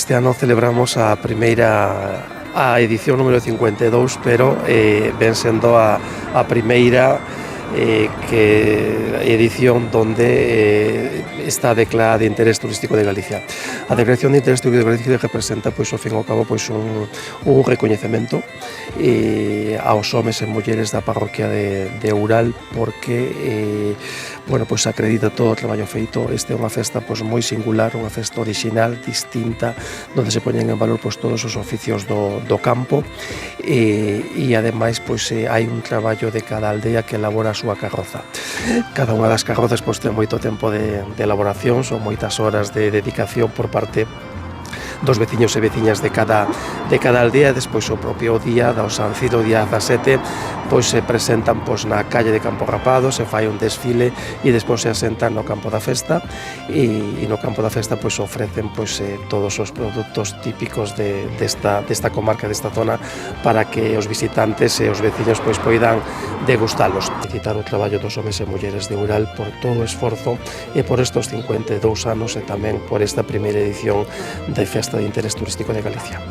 Este ano celebramos a edición número 52, pero ven sendo a primeira edición donde está declarada de interés turístico de Galicia. A declaración de interés turístico de Galicia representa, pois, ao fin e ao cabo, pois, un recoñecemento aos homes e mulleres da parroquia de Oural, porque pois acredita todo o traballo feito. Este é unha festa pois moi singular, unha festa original, distinta, onde se poñen en valor pois todos os oficios do campo e ademais pois hai un traballo de cada aldea que elabora a súa carroza. Cada unha das carrozas pois ten moito tempo de elaboración, son moitas horas de dedicación por parte dos veciños e veciñas de cada aldea. Despois o propio día do San Ciro, día 17, pois se presentan pois na calle de Campo Rapado, se fai un desfile e despois se asentan no campo da festa e no campo da festa pois ofrecen pois todos os produtos típicos desta comarca, desta zona, para que os visitantes e os veciños pois poidan degustalos. Felicitar o traballo dos homes e mulleres de Oural por todo o esforzo e por estos 52 anos e tamén por esta primeira edición da Festa de Interés Turístico de Galicia.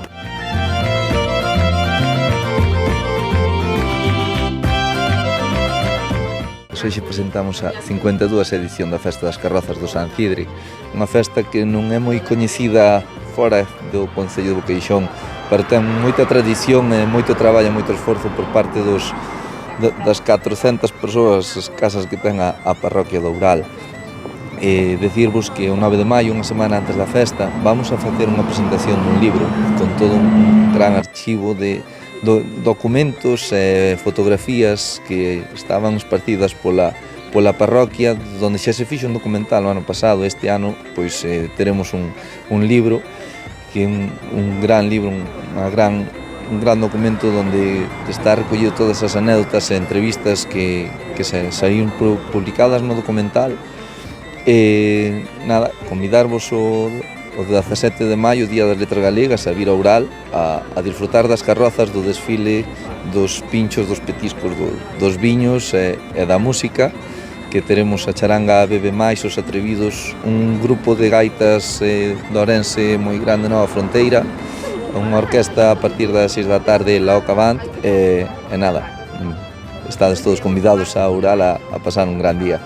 Hoxe presentamos a 52 edición da Festa das Carrozas do San Cidre, unha festa que non é moi coñecida fora do Concello de Boqueixón, pero ten moita tradición e moito traballo e moito esforzo por parte das 400 persoas escasas que ten a parroquia de Oural. Decirvos que o 9 de maio, unha semana antes da festa, vamos a facer unha presentación dun libro con todo un gran archivo de documentos e fotografías que estaban esparcidas pola parroquia, onde xa se fixo un documental o ano pasado. Este ano pois teremos un libro que é un gran libro, un gran documento onde está recollido todas as anécdotas e entrevistas que saíron publicadas no documental. Convidarvos o 17 de maio, Día das Letras Galegas, a vir a Oural a disfrutar das carrozas, do desfile, dos pinchos, dos petiscos, dos viños e da música, que teremos a charanga Bebe Máis, os Atrevidos, un grupo de gaitas de Ourense moi grande, Nova Fronteira, unha orquesta a partir das 6 da tarde, La Oca Band, estades todos convidados a Oural a pasar un gran día.